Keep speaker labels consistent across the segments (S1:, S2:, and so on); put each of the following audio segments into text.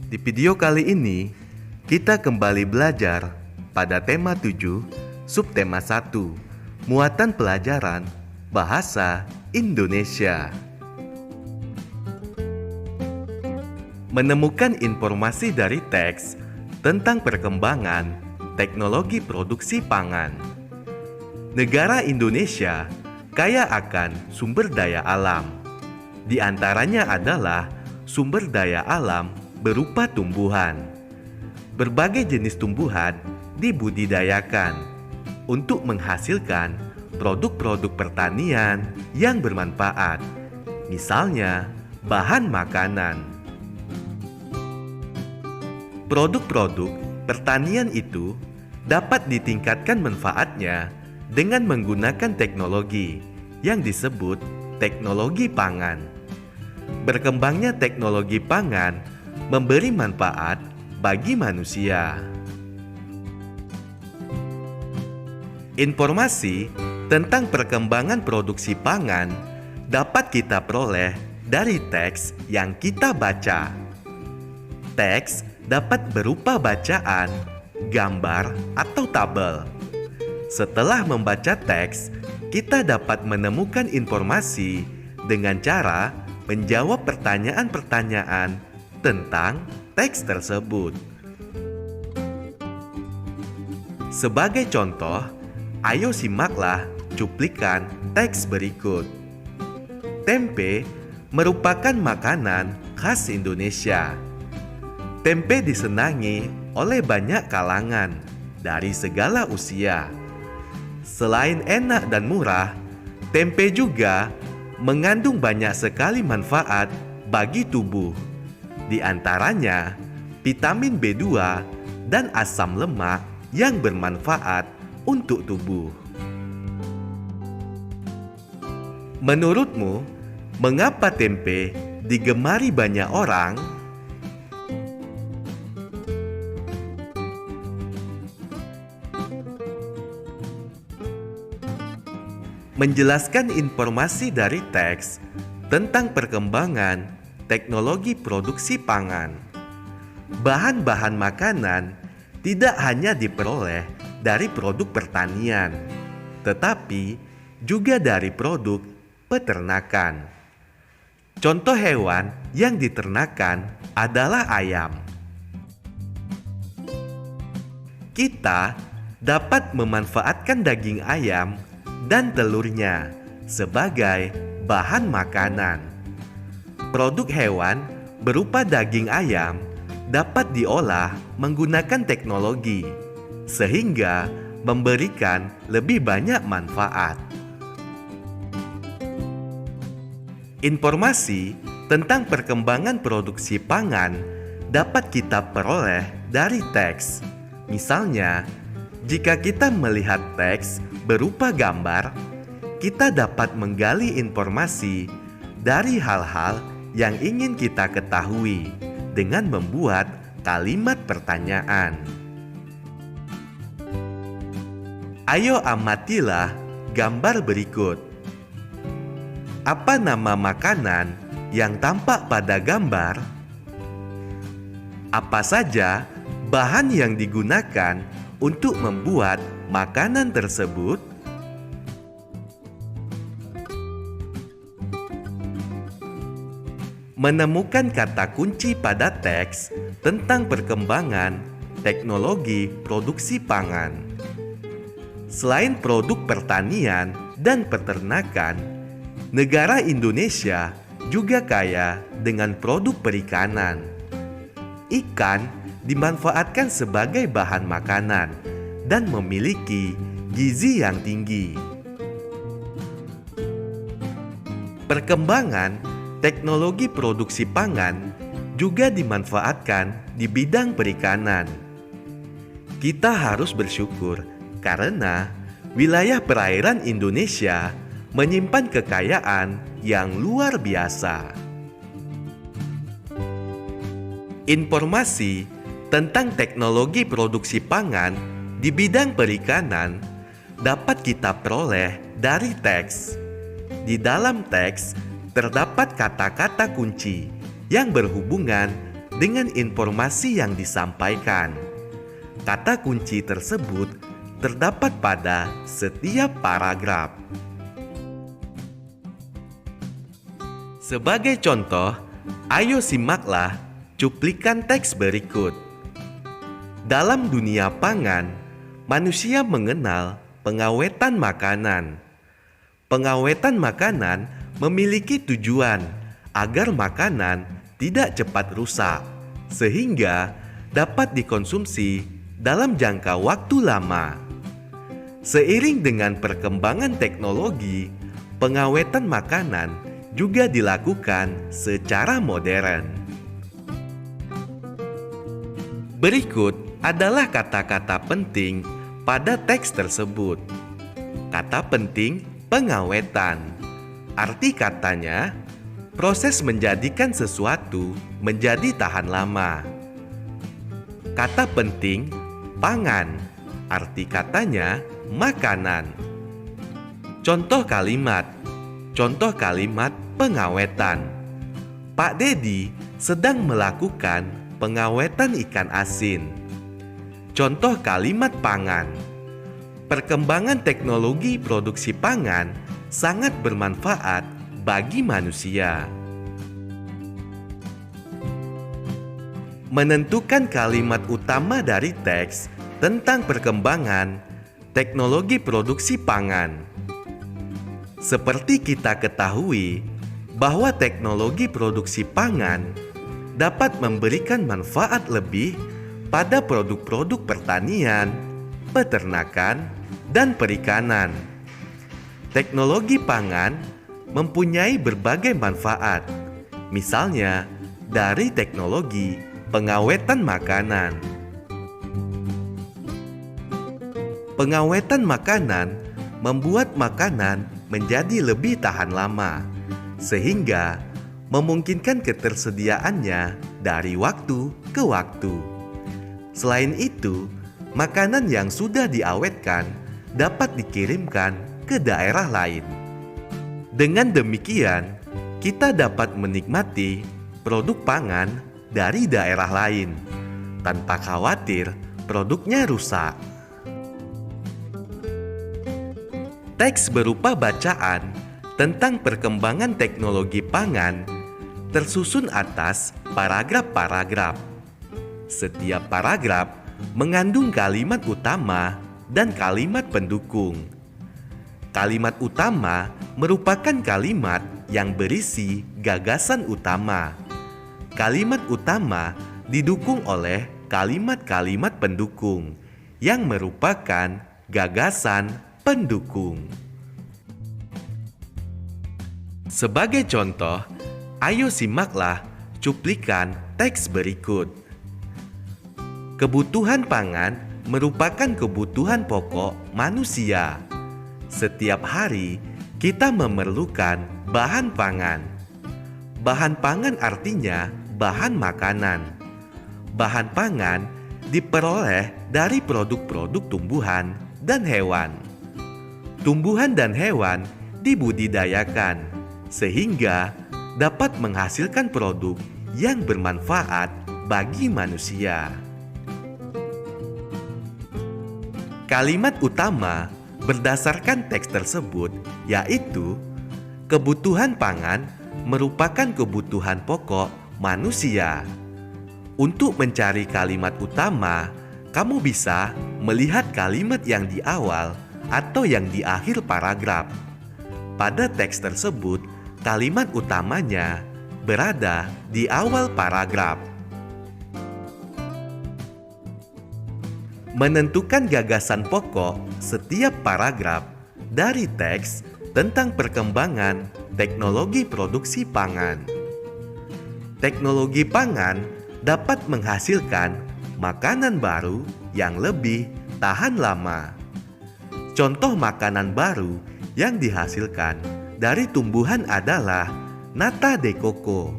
S1: Di video kali ini, kita kembali belajar pada tema 7, subtema 1, muatan pelajaran Bahasa Indonesia. Menemukan informasi dari teks tentang perkembangan teknologi produksi pangan. Negara Indonesia kaya akan sumber daya alam. Di antaranya adalah sumber daya alam berupa tumbuhan. Berbagai jenis tumbuhan dibudidayakan untuk menghasilkan produk-produk pertanian yang bermanfaat, misalnya bahan makanan. Produk-produk pertanian itu dapat ditingkatkan manfaatnya dengan menggunakan teknologi yang disebut teknologi pangan. Berkembangnya teknologi pangan memberi manfaat bagi manusia. Informasi tentang perkembangan produksi pangan dapat kita peroleh dari teks yang kita baca. Teks dapat berupa bacaan, gambar, atau tabel. Setelah membaca teks, kita dapat menemukan informasi dengan cara menjawab pertanyaan-pertanyaan tentang teks tersebut. Sebagai contoh, ayo simaklah cuplikan teks berikut. Tempe merupakan makanan khas Indonesia. Tempe disenangi oleh banyak kalangan dari segala usia. Selain enak dan murah, tempe juga mengandung banyak sekali manfaat bagi tubuh. Di antaranya, vitamin B2 dan asam lemak yang bermanfaat untuk tubuh. Menurutmu, mengapa tempe digemari banyak orang? Menjelaskan informasi dari teks tentang perkembangan teknologi produksi pangan. Bahan-bahan makanan tidak hanya diperoleh dari produk pertanian, tetapi juga dari produk peternakan. Contoh hewan yang diternakan adalah ayam. Kita dapat memanfaatkan daging ayam dan telurnya sebagai bahan makanan. Produk hewan berupa daging ayam dapat diolah menggunakan teknologi, sehingga memberikan lebih banyak manfaat. Informasi tentang perkembangan produksi pangan dapat kita peroleh dari teks. Misalnya, jika kita melihat teks berupa gambar, kita dapat menggali informasi dari hal-hal yang ingin kita ketahui dengan membuat kalimat pertanyaan. Ayo amatilah gambar berikut. Apa nama makanan yang tampak pada gambar? Apa saja bahan yang digunakan untuk membuat makanan tersebut? Menemukan kata kunci pada teks tentang perkembangan teknologi produksi pangan. Selain produk pertanian dan peternakan, negara Indonesia juga kaya dengan produk perikanan. Ikan dimanfaatkan sebagai bahan makanan dan memiliki gizi yang tinggi. Perkembangan teknologi produksi pangan juga dimanfaatkan di bidang perikanan. Kita harus bersyukur karena wilayah perairan Indonesia menyimpan kekayaan yang luar biasa. Informasi tentang teknologi produksi pangan di bidang perikanan dapat kita peroleh dari teks. Di dalam teks terdapat kata-kata kunci yang berhubungan dengan informasi yang disampaikan. Kata kunci tersebut terdapat pada setiap paragraf. Sebagai contoh, ayo simaklah cuplikan teks berikut. Dalam dunia pangan, manusia mengenal pengawetan makanan. Pengawetan makanan memiliki tujuan agar makanan tidak cepat rusak, sehingga dapat dikonsumsi dalam jangka waktu lama. Seiring dengan perkembangan teknologi, pengawetan makanan juga dilakukan secara modern. Berikut adalah kata-kata penting pada teks tersebut. Kata penting pengawetan. Arti katanya, proses menjadikan sesuatu menjadi tahan lama. Kata penting pangan. Arti katanya makanan. Contoh kalimat pengawetan. Pak Dedi sedang melakukan pengawetan ikan asin. Contoh kalimat pangan. Perkembangan teknologi produksi pangan sangat bermanfaat bagi manusia. Menentukan kalimat utama dari teks tentang perkembangan teknologi produksi pangan. Seperti kita ketahui bahwa teknologi produksi pangan dapat memberikan manfaat lebih pada produk-produk pertanian, peternakan, dan perikanan. Teknologi pangan mempunyai berbagai manfaat, misalnya dari teknologi pengawetan makanan. Pengawetan makanan membuat makanan menjadi lebih tahan lama, sehingga memungkinkan ketersediaannya dari waktu ke waktu. Selain itu, makanan yang sudah diawetkan dapat dikirimkan ke daerah lain. Dengan demikian, kita dapat menikmati produk pangan dari daerah lain tanpa khawatir produknya rusak. Teks berupa bacaan tentang perkembangan teknologi pangan tersusun atas paragraf-paragraf. Setiap paragraf mengandung kalimat utama dan kalimat pendukung. Kalimat utama merupakan kalimat yang berisi gagasan utama. Kalimat utama didukung oleh kalimat-kalimat pendukung yang merupakan gagasan pendukung. Sebagai contoh, ayo simaklah cuplikan teks berikut. Kebutuhan pangan merupakan kebutuhan pokok manusia. Setiap hari kita memerlukan bahan pangan. Bahan pangan artinya bahan makanan. Bahan pangan diperoleh dari produk-produk tumbuhan dan hewan. Tumbuhan dan hewan dibudidayakan sehingga dapat menghasilkan produk yang bermanfaat bagi manusia. Kalimat utama berdasarkan teks tersebut yaitu kebutuhan pangan merupakan kebutuhan pokok manusia. Untuk mencari kalimat utama, kamu bisa melihat kalimat yang di awal atau yang di akhir paragraf. Pada teks tersebut, kalimat utamanya berada di awal paragraf. Menentukan gagasan pokok setiap paragraf dari teks tentang perkembangan teknologi produksi pangan. Teknologi pangan dapat menghasilkan makanan baru yang lebih tahan lama. Contoh makanan baru yang dihasilkan dari tumbuhan adalah nata de coco.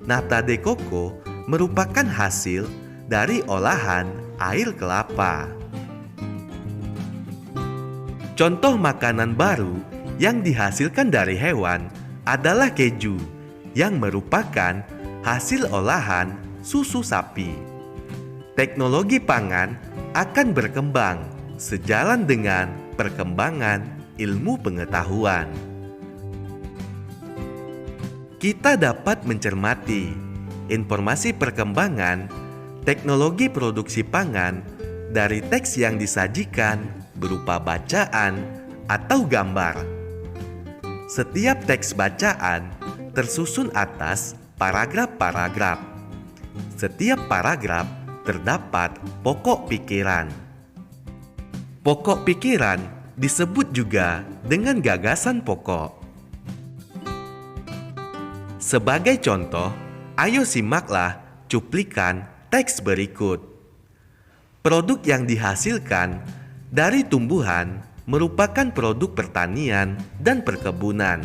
S1: Nata de coco merupakan hasil dari olahan air kelapa. Contoh makanan baru yang dihasilkan dari hewan adalah keju, yang merupakan hasil olahan susu sapi. Teknologi pangan akan berkembang sejalan dengan perkembangan ilmu pengetahuan. Kita dapat mencermati informasi perkembangan teknologi produksi pangan dari teks yang disajikan berupa bacaan atau gambar. Setiap teks bacaan tersusun atas paragraf-paragraf. Setiap paragraf terdapat pokok pikiran. Pokok pikiran disebut juga dengan gagasan pokok. Sebagai contoh, ayo simaklah cuplikan teks berikut. Produk yang dihasilkan dari tumbuhan merupakan produk pertanian dan perkebunan.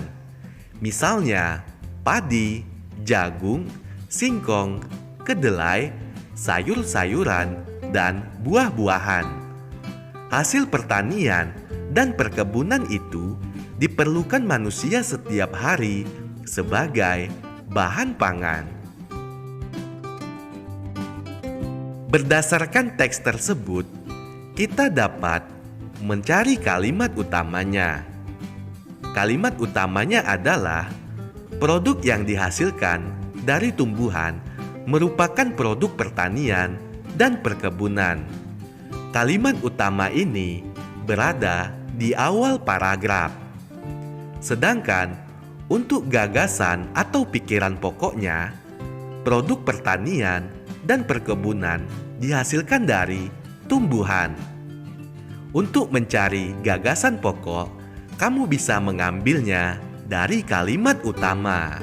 S1: Misalnya, padi, jagung, singkong, kedelai, sayur-sayuran, dan buah-buahan. Hasil pertanian dan perkebunan itu diperlukan manusia setiap hari sebagai bahan pangan. Berdasarkan teks tersebut, kita dapat mencari kalimat utamanya. Kalimat utamanya adalah produk yang dihasilkan dari tumbuhan merupakan produk pertanian dan perkebunan. Kalimat utama ini berada di awal paragraf. Sedangkan untuk gagasan atau pikiran pokoknya, produk pertanian dan perkebunan dihasilkan dari tumbuhan. Untuk mencari gagasan pokok, kamu bisa mengambilnya dari kalimat utama.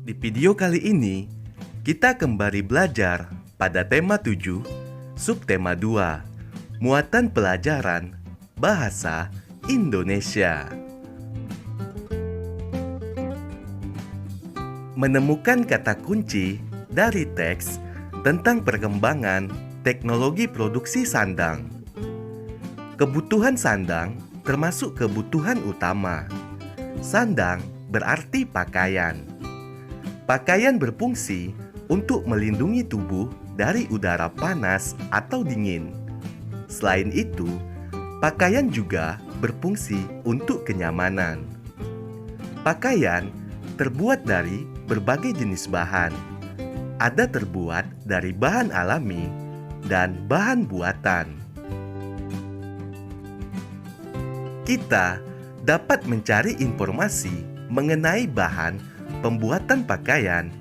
S1: Di video kali ini, kita kembali belajar pada tema 7, subtema 2, muatan pelajaran bahasa Indonesia. Menemukan kata kunci dari teks tentang perkembangan teknologi produksi sandang. Kebutuhan sandang termasuk kebutuhan utama. Sandang berarti pakaian. Pakaian berfungsi untuk melindungi tubuh dari udara panas atau dingin. Selain itu, pakaian juga berfungsi untuk kenyamanan. Pakaian terbuat dari berbagai jenis bahan. Ada terbuat dari bahan alami dan bahan buatan. Kita dapat mencari informasi mengenai bahan pembuatan pakaian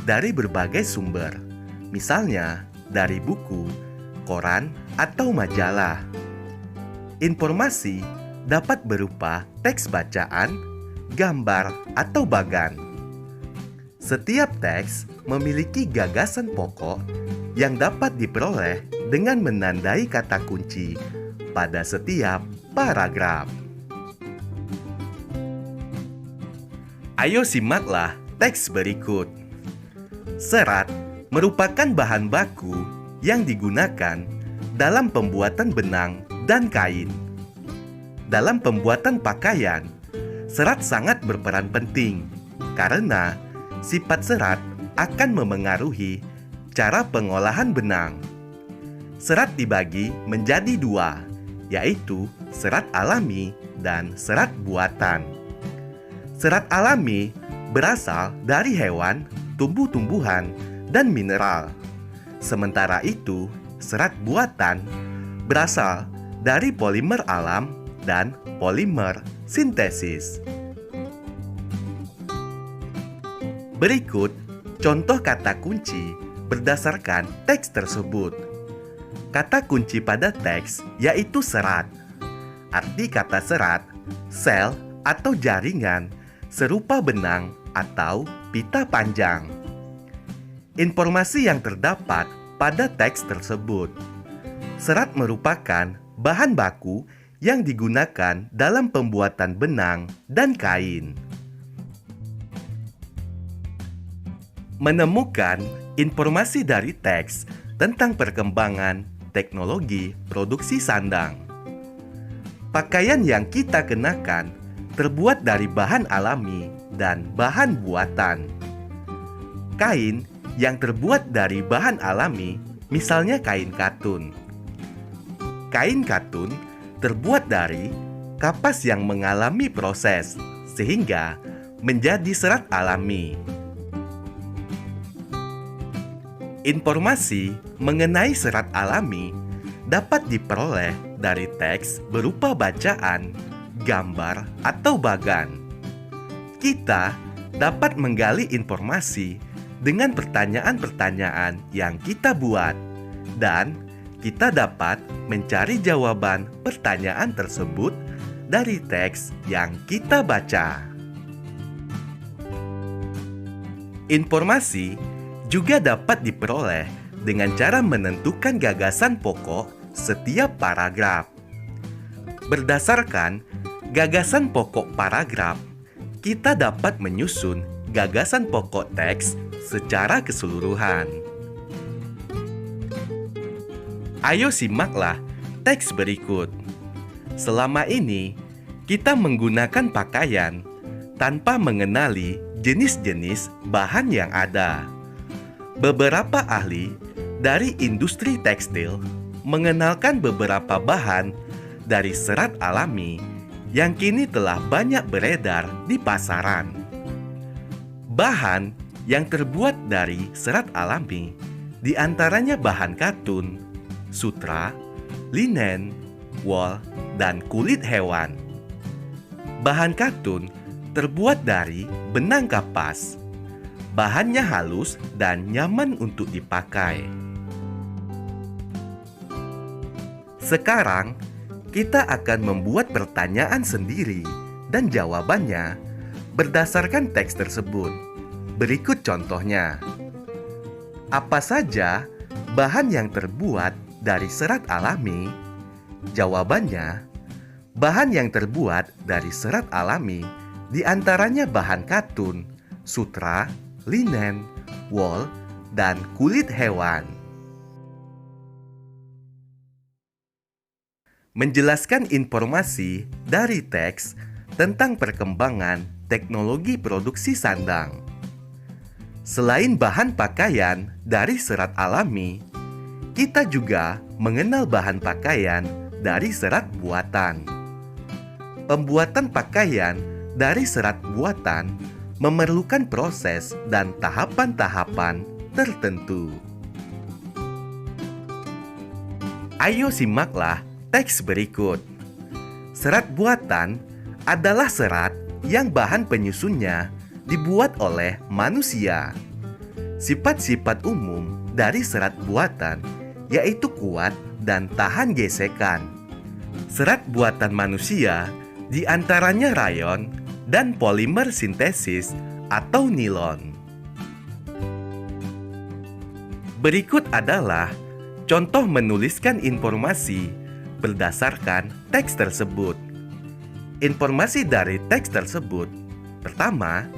S1: dari berbagai sumber, misalnya dari buku, koran, atau majalah. Informasi dapat berupa teks bacaan, gambar, atau bagan. Setiap teks memiliki gagasan pokok yang dapat diperoleh dengan menandai kata kunci pada setiap paragraf. Ayo simaklah teks berikut. Serat merupakan bahan baku yang digunakan dalam pembuatan benang dan kain. Dalam pembuatan pakaian, serat sangat berperan penting karena sifat serat akan memengaruhi cara pengolahan benang. Serat dibagi menjadi dua, yaitu serat alami dan serat buatan. Serat alami berasal dari hewan, tumbuh-tumbuhan, dan mineral. Sementara itu, serat buatan berasal dari polimer alam dan polimer sintesis. Berikut contoh kata kunci berdasarkan teks tersebut. Kata kunci pada teks yaitu serat. Arti kata serat, sel atau jaringan serupa benang atau pita panjang. Informasi yang terdapat pada teks tersebut. Serat merupakan bahan baku yang digunakan dalam pembuatan benang dan kain. Menemukan informasi dari teks tentang perkembangan teknologi produksi sandang. Pakaian yang kita kenakan terbuat dari bahan alami dan bahan buatan. Kain yang terbuat dari bahan alami, misalnya kain katun. Kain katun terbuat dari kapas yang mengalami proses sehingga menjadi serat alami. Informasi mengenai serat alami dapat diperoleh dari teks berupa bacaan, gambar, atau bagan. Kita dapat menggali informasi dengan pertanyaan-pertanyaan yang kita buat, dan kita dapat mencari jawaban pertanyaan tersebut dari teks yang kita baca. Informasi juga dapat diperoleh dengan cara menentukan gagasan pokok setiap paragraf. Berdasarkan gagasan pokok paragraf, kita dapat menyusun gagasan pokok teks secara keseluruhan. Ayo simaklah teks berikut. Selama ini, kita menggunakan pakaian tanpa mengenali jenis-jenis bahan yang ada. Beberapa ahli dari industri tekstil mengenalkan beberapa bahan dari serat alami yang kini telah banyak beredar di pasaran. Bahan yang terbuat dari serat alami diantaranya bahan katun, sutra, linen, wol, dan kulit hewan. Bahan katun terbuat dari benang kapas. Bahannya halus dan nyaman untuk dipakai. Sekarang, kita akan membuat pertanyaan sendiri dan jawabannya berdasarkan teks tersebut. Berikut contohnya. Apa saja bahan yang terbuat dari serat alami? Jawabannya, bahan yang terbuat dari serat alami diantaranya bahan katun, sutra, linen, wol, dan kulit hewan. Menjelaskan informasi dari teks tentang perkembangan teknologi produksi sandang. Selain bahan pakaian dari serat alami, kita juga mengenal bahan pakaian dari serat buatan. Pembuatan pakaian dari serat buatan memerlukan proses dan tahapan-tahapan tertentu. Ayo simaklah teks berikut. Serat buatan adalah serat yang bahan penyusunnya dibuat oleh manusia. Sifat-sifat umum dari serat buatan yaitu kuat dan tahan gesekan. Serat buatan manusia diantaranya rayon dan polimer sintesis atau nilon. Berikut adalah contoh menuliskan informasi berdasarkan teks tersebut. Informasi dari teks tersebut. Pertama,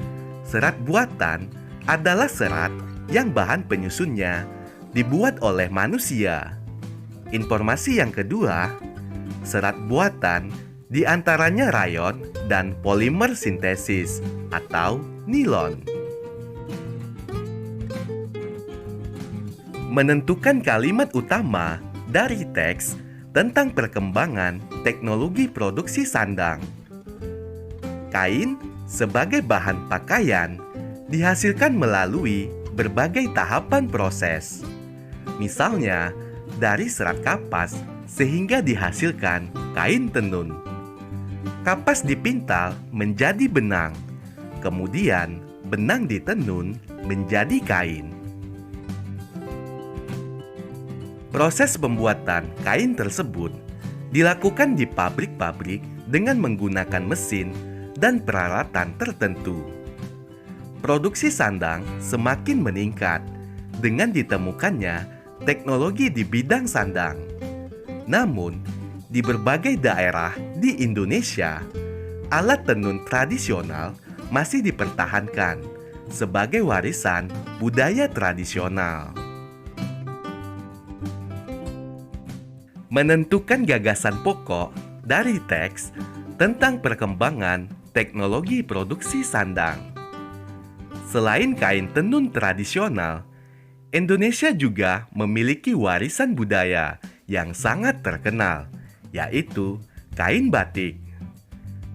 S1: serat buatan adalah serat yang bahan penyusunnya dibuat oleh manusia. Informasi yang kedua, serat buatan diantaranya rayon dan polimer sintesis atau nilon. Menentukan kalimat utama dari teks tentang perkembangan teknologi produksi sandang. Kain sebagai bahan pakaian dihasilkan melalui berbagai tahapan proses. Misalnya, dari serat kapas sehingga dihasilkan kain tenun. Kapas dipintal menjadi benang, kemudian benang ditenun menjadi kain. Proses pembuatan kain tersebut dilakukan di pabrik-pabrik dengan menggunakan mesin dan peralatan tertentu. Produksi sandang semakin meningkat dengan ditemukannya teknologi di bidang sandang. Namun, di berbagai daerah di Indonesia, alat tenun tradisional masih dipertahankan sebagai warisan budaya tradisional. Menentukan gagasan pokok dari teks tentang perkembangan teknologi produksi sandang. Selain kain tenun tradisional, Indonesia juga memiliki warisan budaya yang sangat terkenal, yaitu kain batik.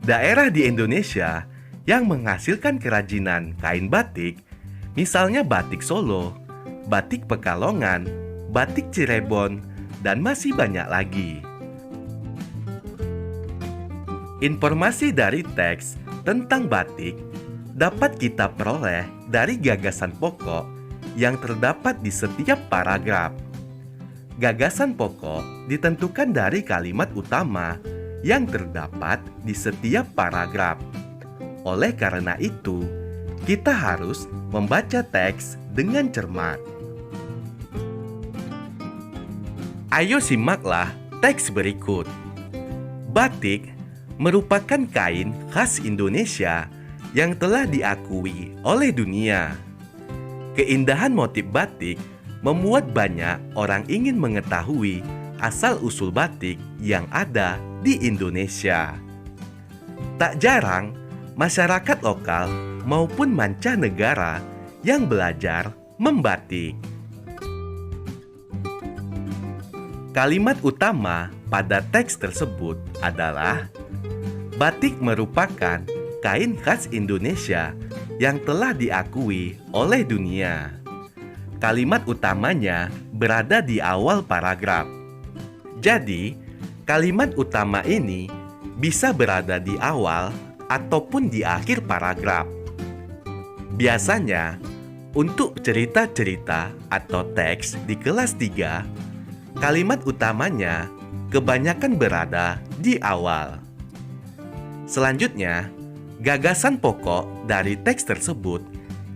S1: Daerah di Indonesia yang menghasilkan kerajinan kain batik, misalnya batik Solo, batik Pekalongan, batik Cirebon, dan masih banyak lagi. Informasi dari teks tentang batik dapat kita peroleh dari gagasan pokok yang terdapat di setiap paragraf. Gagasan pokok ditentukan dari kalimat utama yang terdapat di setiap paragraf. Oleh karena itu, kita harus membaca teks dengan cermat. Ayo simaklah teks berikut. Batik merupakan kain khas Indonesia yang telah diakui oleh dunia. Keindahan motif batik membuat banyak orang ingin mengetahui asal-usul batik yang ada di Indonesia. Tak jarang, masyarakat lokal maupun mancanegara yang belajar membatik. Kalimat utama pada teks tersebut adalah: batik merupakan kain khas Indonesia yang telah diakui oleh dunia. Kalimat utamanya berada di awal paragraf. Jadi, kalimat utama ini bisa berada di awal ataupun di akhir paragraf. Biasanya, untuk cerita-cerita atau teks di kelas 3, kalimat utamanya kebanyakan berada di awal. Selanjutnya, gagasan pokok dari teks tersebut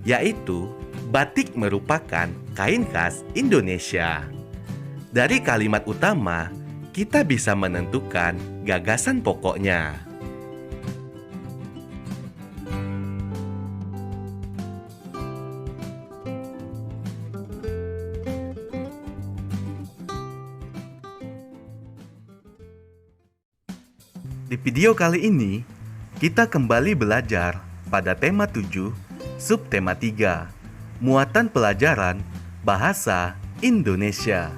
S1: yaitu batik merupakan kain khas Indonesia. Dari kalimat utama, kita bisa menentukan gagasan pokoknya. Di video kali ini, kita kembali belajar pada tema 7, subtema 3, muatan pelajaran bahasa Indonesia.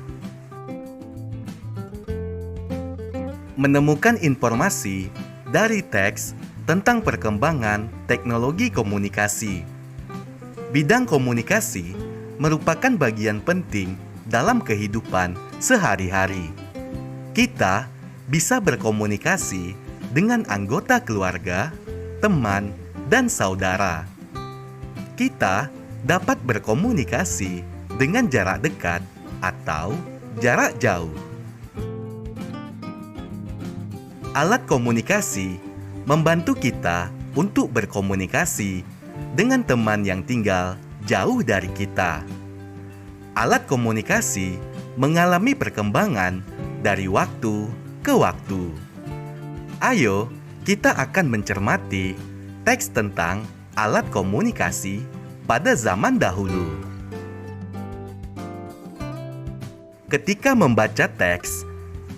S1: Menemukan informasi dari teks tentang perkembangan teknologi komunikasi. Bidang komunikasi merupakan bagian penting dalam kehidupan sehari-hari. Kita bisa berkomunikasi dengan anggota keluarga, teman, dan saudara. Kita dapat berkomunikasi dengan jarak dekat atau jarak jauh. Alat komunikasi membantu kita untuk berkomunikasi dengan teman yang tinggal jauh dari kita. Alat komunikasi mengalami perkembangan dari waktu ke waktu. Ayo, kita akan mencermati teks tentang alat komunikasi pada zaman dahulu. Ketika membaca teks,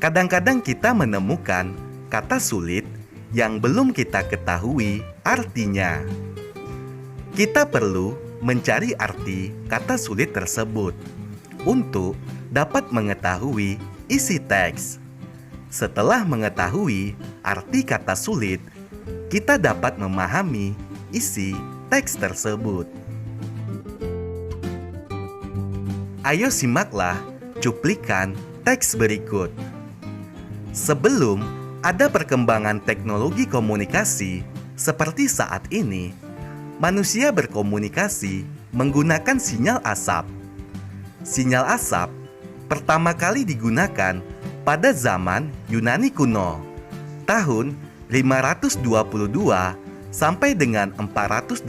S1: kadang-kadang kita menemukan kata sulit yang belum kita ketahui artinya. Kita perlu mencari arti kata sulit tersebut untuk dapat mengetahui isi teks. Setelah mengetahui arti kata sulit, kita dapat memahami isi teks tersebut. Ayo simaklah cuplikan teks berikut. Sebelum ada perkembangan teknologi komunikasi seperti saat ini, manusia berkomunikasi menggunakan sinyal asap. Sinyal asap pertama kali digunakan pada zaman Yunani kuno, tahun 522 sampai dengan 486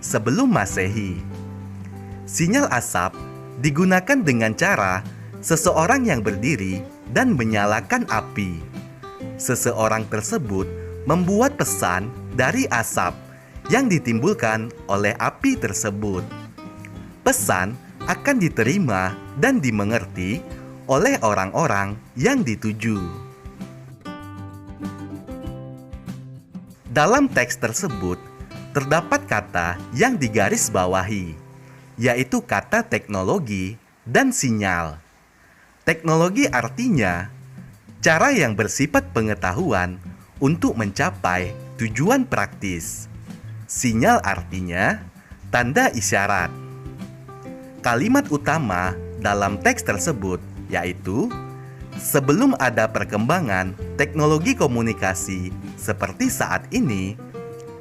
S1: sebelum Masehi. Sinyal asap digunakan dengan cara seseorang yang berdiri dan menyalakan api. Seseorang tersebut membuat pesan dari asap yang ditimbulkan oleh api tersebut. Pesan akan diterima dan dimengerti oleh orang-orang yang dituju. Dalam teks tersebut, terdapat kata yang digarisbawahi, yaitu kata teknologi dan sinyal. Teknologi artinya cara yang bersifat pengetahuan untuk mencapai tujuan praktis. Sinyal artinya tanda isyarat. Kalimat utama dalam teks tersebut yaitu sebelum ada perkembangan teknologi komunikasi seperti saat ini,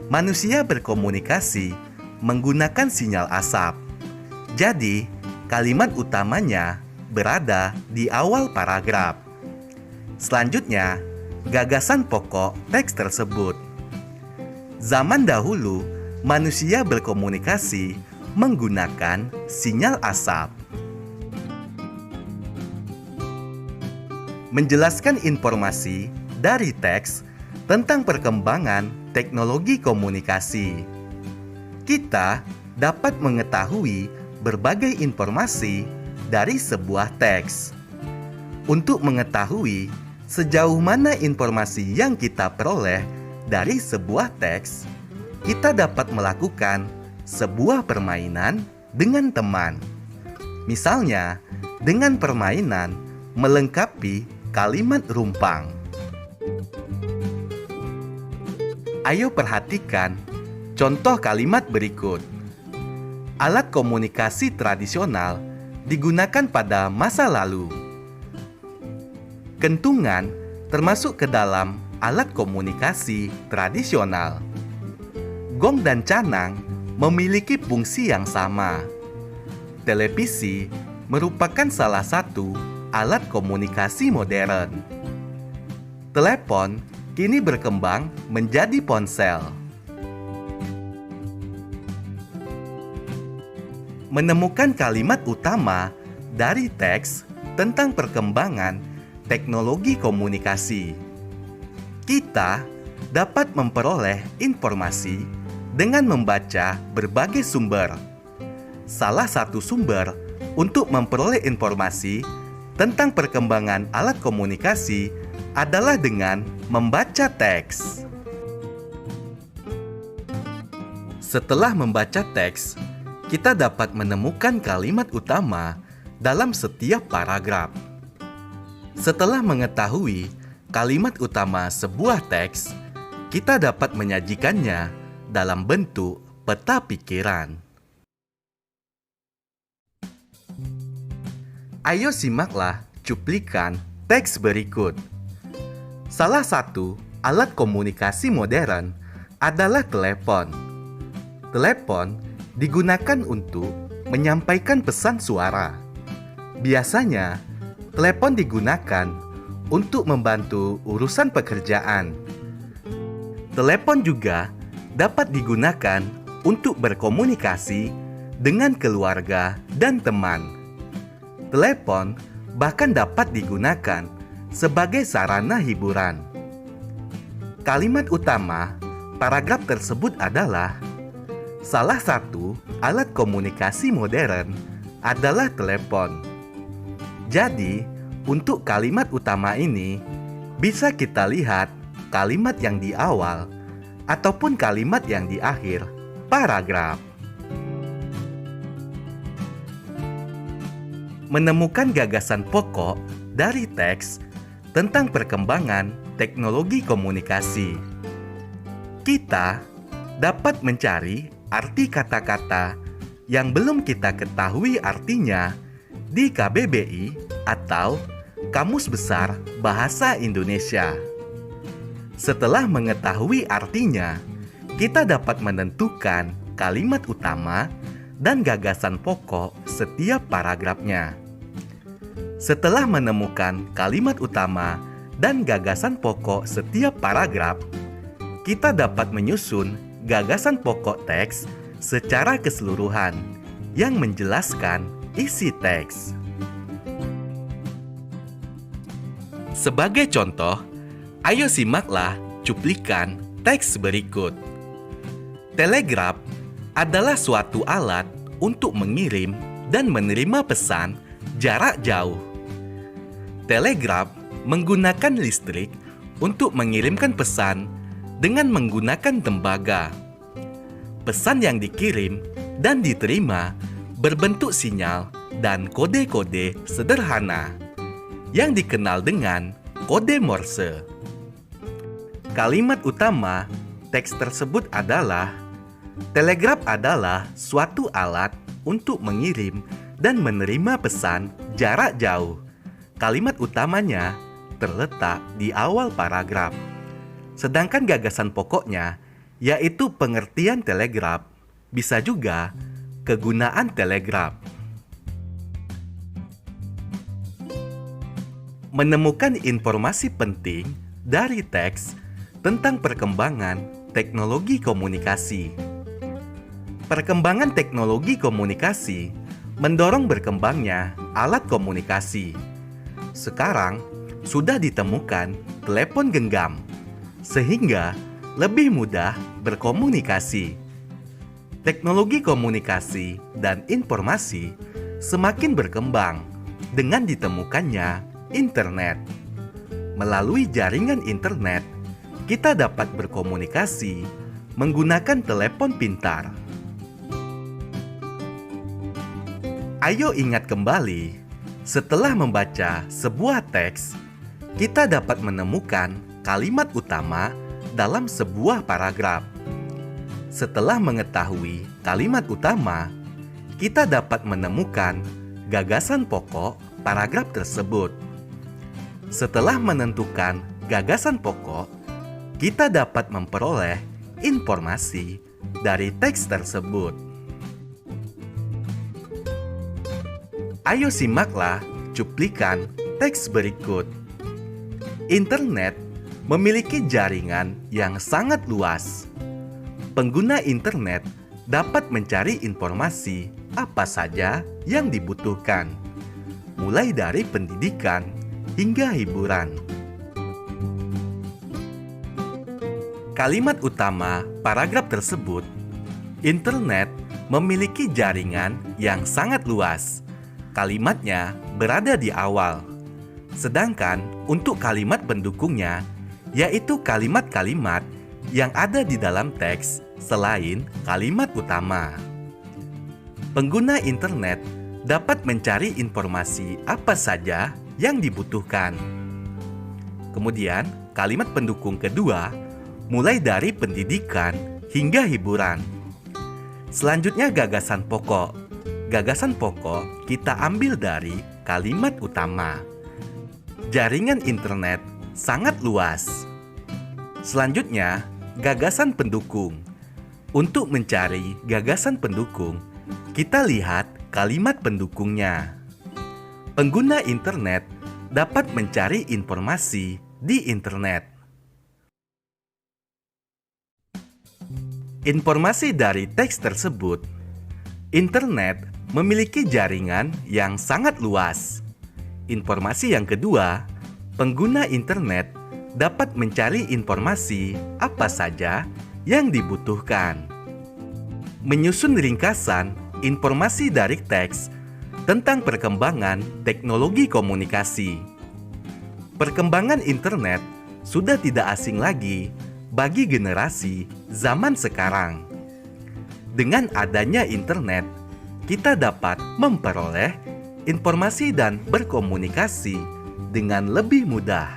S1: manusia berkomunikasi menggunakan sinyal asap. Jadi, kalimat utamanya berada di awal paragraf. Selanjutnya, gagasan pokok teks tersebut. Zaman dahulu, manusia berkomunikasi menggunakan sinyal asap. Menjelaskan informasi dari teks tentang perkembangan teknologi komunikasi. Kita dapat mengetahui berbagai informasi dari sebuah teks. Untuk mengetahui sejauh mana informasi yang kita peroleh dari sebuah teks, kita dapat melakukan sebuah permainan dengan teman. Misalnya, dengan permainan melengkapi kalimat rumpang. Ayo perhatikan contoh kalimat berikut. Alat komunikasi tradisional digunakan pada masa lalu. Kentungan termasuk ke dalam alat komunikasi tradisional. Gong dan canang memiliki fungsi yang sama. Televisi merupakan salah satu alat komunikasi modern. Telepon kini berkembang menjadi ponsel. Menemukan kalimat utama dari teks tentang perkembangan teknologi komunikasi. Kita dapat memperoleh informasi dengan membaca berbagai sumber. Salah satu sumber untuk memperoleh informasi tentang perkembangan alat komunikasi adalah dengan membaca teks. Setelah membaca teks, kita dapat menemukan kalimat utama dalam setiap paragraf. Setelah mengetahui kalimat utama sebuah teks, kita dapat menyajikannya dalam bentuk peta pikiran. Ayo simaklah cuplikan teks berikut. Salah satu alat komunikasi modern adalah telepon. Telepon digunakan untuk menyampaikan pesan suara. Biasanya, telepon digunakan untuk membantu urusan pekerjaan. Telepon juga dapat digunakan untuk berkomunikasi dengan keluarga dan teman. Telepon bahkan dapat digunakan sebagai sarana hiburan. Kalimat utama paragraf tersebut adalah salah satu alat komunikasi modern adalah telepon. Jadi, untuk kalimat utama ini bisa kita lihat kalimat yang di awal ataupun kalimat yang di akhir paragraf. Menemukan gagasan pokok dari teks tentang perkembangan teknologi komunikasi. Kita dapat mencari arti kata-kata yang belum kita ketahui artinya di KBBI atau Kamus Besar Bahasa Indonesia. Setelah mengetahui artinya, kita dapat menentukan kalimat utama dan gagasan pokok setiap paragrafnya. Setelah menemukan kalimat utama dan gagasan pokok setiap paragraf, kita dapat menyusun gagasan pokok teks secara keseluruhan yang menjelaskan isi teks. Sebagai contoh, ayo simaklah cuplikan teks berikut. Telegraf adalah suatu alat untuk mengirim dan menerima pesan jarak jauh. Telegraf menggunakan listrik untuk mengirimkan pesan dengan menggunakan tembaga. Pesan yang dikirim dan diterima berbentuk sinyal dan kode-kode sederhana yang dikenal dengan kode Morse. Kalimat utama teks tersebut adalah: telegraf adalah suatu alat untuk mengirim dan menerima pesan jarak jauh. Kalimat utamanya terletak di awal paragraf. Sedangkan gagasan pokoknya yaitu pengertian telegraf, bisa juga kegunaan telegraf. Menemukan informasi penting dari teks tentang perkembangan teknologi komunikasi. Perkembangan teknologi komunikasi mendorong berkembangnya alat komunikasi. Sekarang sudah ditemukan telepon genggam, sehingga lebih mudah berkomunikasi. Teknologi komunikasi dan informasi semakin berkembang dengan ditemukannya internet. Melalui jaringan internet, kita dapat berkomunikasi menggunakan telepon pintar. Ayo ingat kembali, setelah membaca sebuah teks, kita dapat menemukan kalimat utama dalam sebuah paragraf. Setelah mengetahui kalimat utama, kita dapat menemukan gagasan pokok paragraf tersebut. Setelah menentukan gagasan pokok, kita dapat memperoleh informasi dari teks tersebut. Ayo simaklah cuplikan teks berikut. Internet memiliki jaringan yang sangat luas. Pengguna internet dapat mencari informasi apa saja yang dibutuhkan, mulai dari pendidikan hingga hiburan. Kalimat utama paragraf tersebut: internet memiliki jaringan yang sangat luas. Kalimatnya berada di awal. Sedangkan untuk kalimat pendukungnya, yaitu kalimat-kalimat yang ada di dalam teks selain kalimat utama. Pengguna internet dapat mencari informasi apa saja yang dibutuhkan. Kemudian, kalimat pendukung kedua mulai dari pendidikan hingga hiburan. Selanjutnya gagasan pokok. Gagasan pokok kita ambil dari kalimat utama. Jaringan internet sangat luas. Selanjutnya, gagasan pendukung. Untuk mencari gagasan pendukung, kita lihat kalimat pendukungnya. Pengguna internet dapat mencari informasi di internet. Informasi dari teks tersebut: internet memiliki jaringan yang sangat luas. Informasi yang kedua, pengguna internet dapat mencari informasi apa saja yang dibutuhkan. Menyusun ringkasan informasi dari teks tentang perkembangan teknologi komunikasi. Perkembangan internet sudah tidak asing lagi bagi generasi zaman sekarang. Dengan adanya internet, kita dapat memperoleh informasi dan berkomunikasi dengan lebih mudah.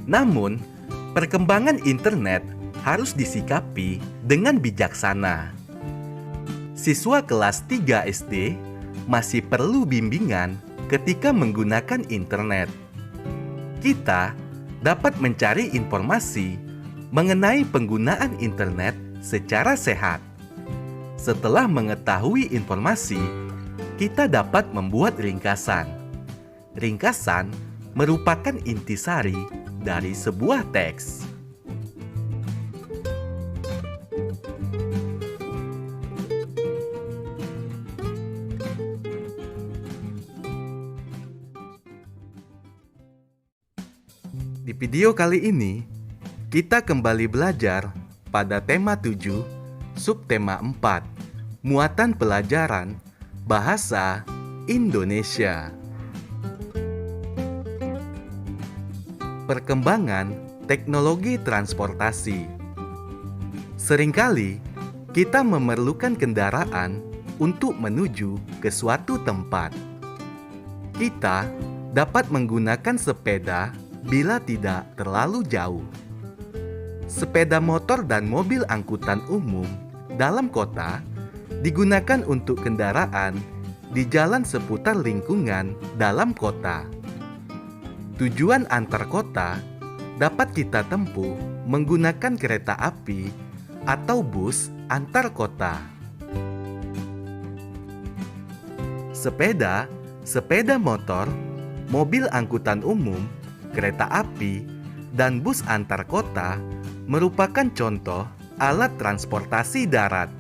S1: Namun, perkembangan internet harus disikapi dengan bijaksana. Siswa kelas 3 SD masih perlu bimbingan ketika menggunakan internet. Kita dapat mencari informasi mengenai penggunaan internet secara sehat. Setelah mengetahui informasi, kita dapat membuat ringkasan. Ringkasan merupakan intisari dari sebuah teks. Di video kali ini, Kita kembali belajar pada tema 7, subtema 4, muatan pelajaran Bahasa Indonesia. Perkembangan teknologi transportasi. Seringkali kita memerlukan kendaraan untuk menuju ke suatu tempat. Kita dapat menggunakan sepeda bila tidak terlalu jauh. Sepeda motor dan mobil angkutan umum dalam kota digunakan untuk kendaraan di jalan seputar lingkungan dalam kota. Tujuan antar kota dapat kita tempuh menggunakan kereta api atau bus antar kota. Sepeda, sepeda motor, mobil angkutan umum, kereta api, dan bus antar kota merupakan contoh alat transportasi darat.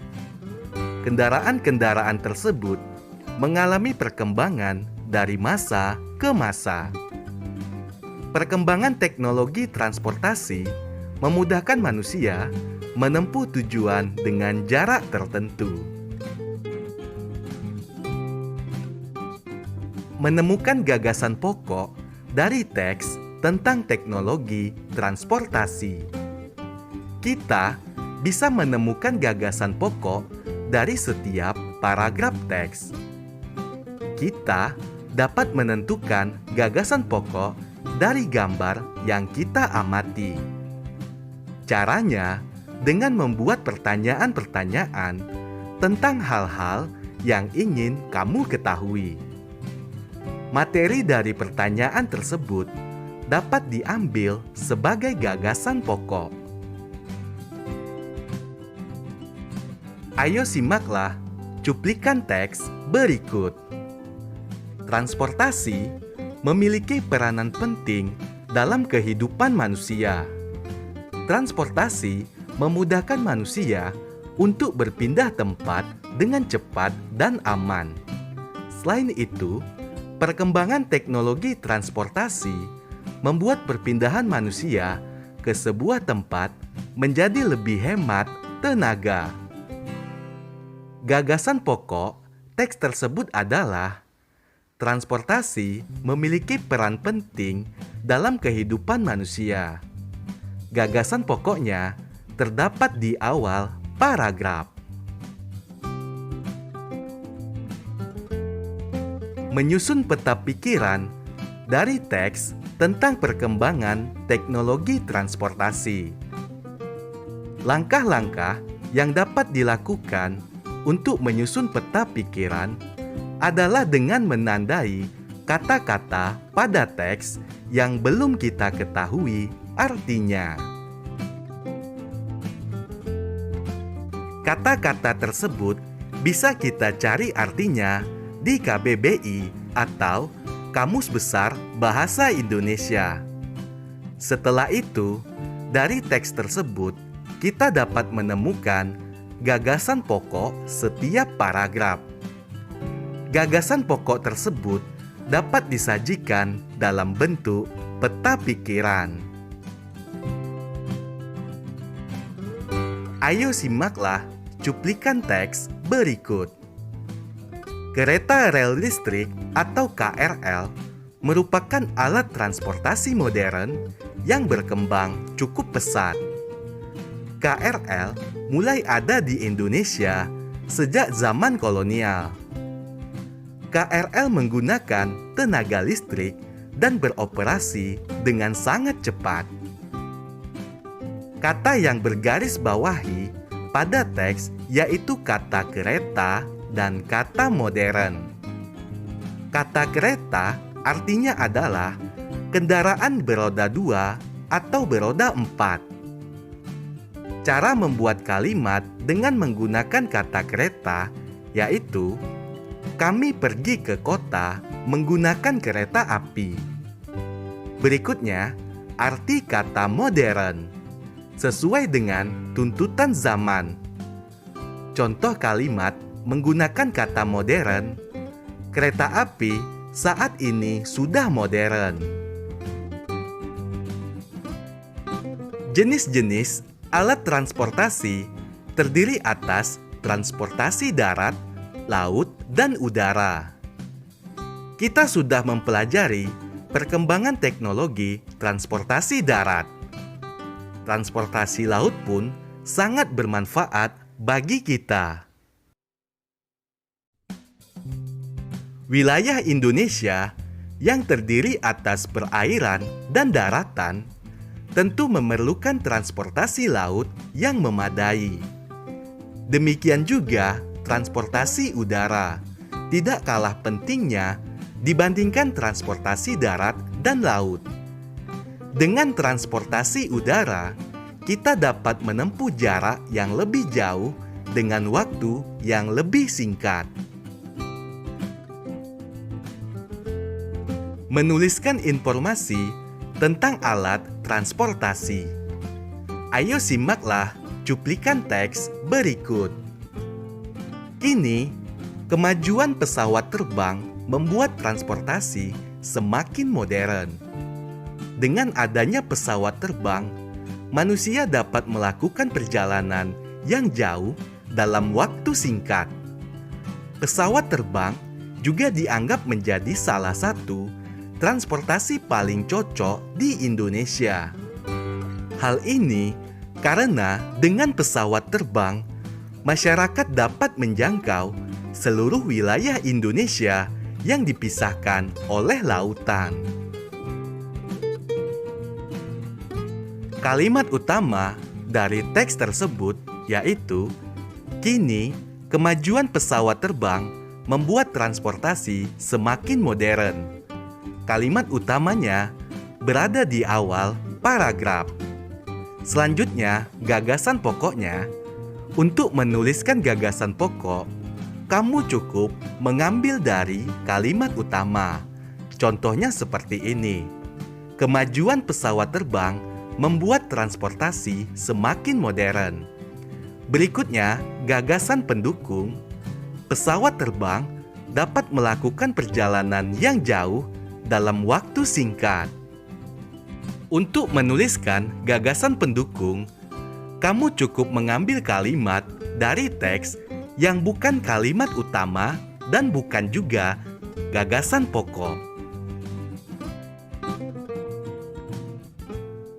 S1: Kendaraan-kendaraan tersebut mengalami perkembangan dari masa ke masa. Perkembangan teknologi transportasi memudahkan manusia menempuh tujuan dengan jarak tertentu. Menemukan gagasan pokok dari teks tentang teknologi transportasi. Kita bisa menemukan gagasan pokok dari setiap paragraf teks. Kita dapat menentukan gagasan pokok dari gambar yang kita amati. Caranya dengan membuat pertanyaan-pertanyaan tentang hal-hal yang ingin kamu ketahui. Materi dari pertanyaan tersebut dapat diambil sebagai gagasan pokok. Ayo simaklah cuplikan teks berikut. Transportasi memiliki peranan penting dalam kehidupan manusia. Transportasi memudahkan manusia untuk berpindah tempat dengan cepat dan aman. Selain itu, perkembangan teknologi transportasi membuat perpindahan manusia ke sebuah tempat menjadi lebih hemat tenaga. Gagasan pokok teks tersebut adalah transportasi memiliki peran penting dalam kehidupan manusia. Gagasan pokoknya terdapat di awal paragraf. Menyusun peta pikiran dari teks tentang perkembangan teknologi transportasi. Langkah-langkah yang dapat dilakukan untuk menyusun peta pikiran adalah dengan menandai kata-kata pada teks yang belum kita ketahui artinya. Kata-kata tersebut bisa kita cari artinya di KBBI atau Kamus Besar Bahasa Indonesia. Setelah itu, dari teks tersebut kita dapat menemukan gagasan pokok setiap paragraf. Gagasan pokok tersebut dapat disajikan dalam bentuk peta pikiran. Ayo simaklah cuplikan teks berikut. Kereta rel listrik atau KRL merupakan alat transportasi modern yang berkembang cukup pesat. KRL mulai ada di Indonesia sejak zaman kolonial. KRL menggunakan tenaga listrik dan beroperasi dengan sangat cepat. Kata yang bergaris bawahi pada teks yaitu kata kereta dan kata modern. Kata kereta artinya adalah kendaraan beroda 2 atau beroda 4. Cara membuat kalimat dengan menggunakan kata kereta yaitu kami pergi ke kota menggunakan kereta api. Berikutnya, arti kata modern sesuai dengan tuntutan zaman. Contoh kalimat menggunakan kata modern, kereta api saat ini sudah modern. Jenis-jenis alat transportasi terdiri atas transportasi darat, laut, dan udara. Kita sudah mempelajari perkembangan teknologi transportasi darat. Transportasi laut pun sangat bermanfaat bagi kita. Wilayah Indonesia yang terdiri atas perairan dan daratan tentu memerlukan transportasi laut yang memadai. Demikian juga transportasi udara, tidak kalah pentingnya dibandingkan transportasi darat dan laut. Dengan transportasi udara, kita dapat menempuh jarak yang lebih jauh dengan waktu yang lebih singkat. Menuliskan informasi tentang alat transportasi. Ayo simaklah cuplikan teks berikut. Kini, kemajuan pesawat terbang membuat transportasi semakin modern. Dengan adanya pesawat terbang, manusia dapat melakukan perjalanan yang jauh dalam waktu singkat. Pesawat terbang juga dianggap menjadi salah satu transportasi paling cocok di Indonesia. Hal ini karena dengan pesawat terbang, masyarakat dapat menjangkau seluruh wilayah Indonesia yang dipisahkan oleh lautan. Kalimat utama dari teks tersebut yaitu, kini kemajuan pesawat terbang membuat transportasi semakin modern. Kalimat utamanya berada di awal paragraf. Selanjutnya, gagasan pokoknya. Untuk menuliskan gagasan pokok, kamu cukup mengambil dari kalimat utama. Contohnya seperti ini. Kemajuan pesawat terbang membuat transportasi semakin modern. Berikutnya, gagasan pendukung. Pesawat terbang dapat melakukan perjalanan yang jauh dalam waktu singkat. Untuk menuliskan gagasan pendukung, kamu cukup mengambil kalimat dari teks yang bukan kalimat utama dan bukan juga gagasan pokok.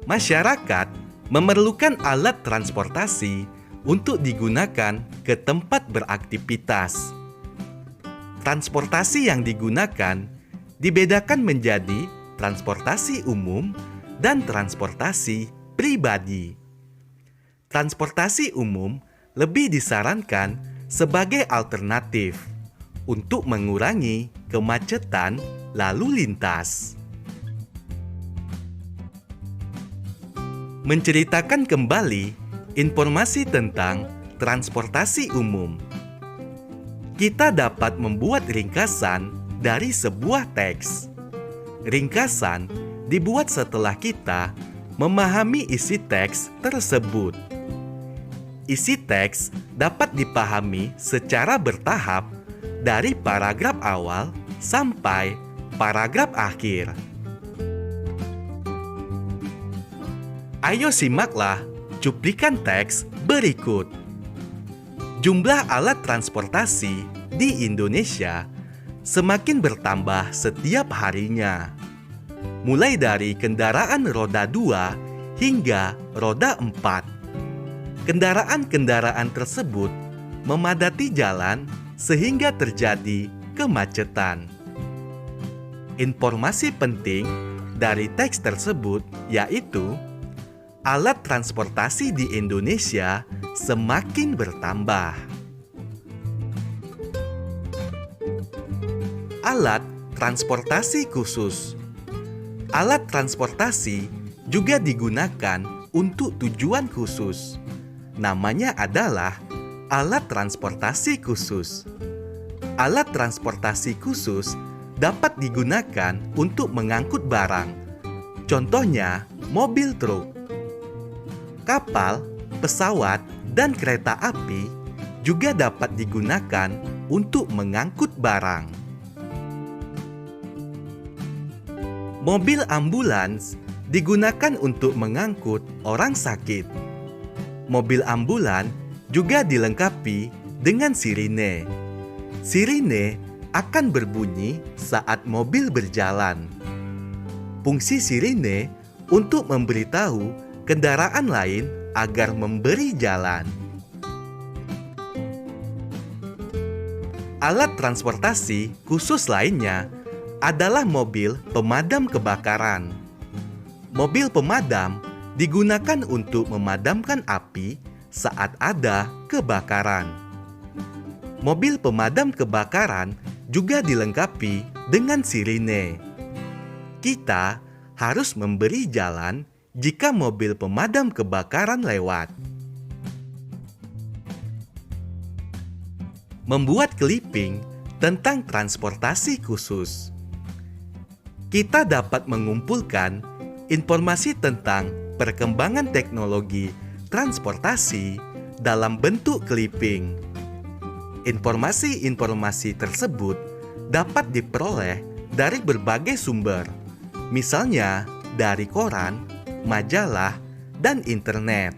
S1: Masyarakat memerlukan alat transportasi untuk digunakan ke tempat beraktivitas. Transportasi yang digunakan dibedakan menjadi transportasi umum dan transportasi pribadi. Transportasi umum lebih disarankan sebagai alternatif untuk mengurangi kemacetan lalu lintas. Menceritakan kembali informasi tentang transportasi umum. Kita dapat membuat ringkasan dari sebuah teks. Ringkasan dibuat setelah kita memahami isi teks tersebut. Isi teks dapat dipahami secara bertahap dari paragraf awal sampai paragraf akhir. Ayo simaklah cuplikan teks berikut. Jumlah alat transportasi di Indonesia semakin bertambah setiap harinya. Mulai dari kendaraan roda 2 hingga roda 4. Kendaraan-kendaraan tersebut memadati jalan sehingga terjadi kemacetan. Informasi penting dari teks tersebut yaitu alat transportasi di Indonesia semakin bertambah. Alat transportasi khusus. Alat transportasi juga digunakan untuk tujuan khusus. Namanya adalah alat transportasi khusus. Alat transportasi khusus dapat digunakan untuk mengangkut barang. Contohnya, mobil truk. Kapal, pesawat, dan kereta api juga dapat digunakan untuk mengangkut barang. Mobil ambulans digunakan untuk mengangkut orang sakit. Mobil ambulan juga dilengkapi dengan sirine. Sirine akan berbunyi saat mobil berjalan. Fungsi sirine untuk memberitahu kendaraan lain agar memberi jalan. Alat transportasi khusus lainnya adalah mobil pemadam kebakaran. Mobil pemadam digunakan untuk memadamkan api saat ada kebakaran. Mobil pemadam kebakaran juga dilengkapi dengan sirine. Kita harus memberi jalan jika mobil pemadam kebakaran lewat. Membuat clipping tentang transportasi khusus. Kita dapat mengumpulkan informasi tentang perkembangan teknologi transportasi dalam bentuk clipping. Informasi-informasi tersebut dapat diperoleh dari berbagai sumber, misalnya dari koran, majalah, dan internet.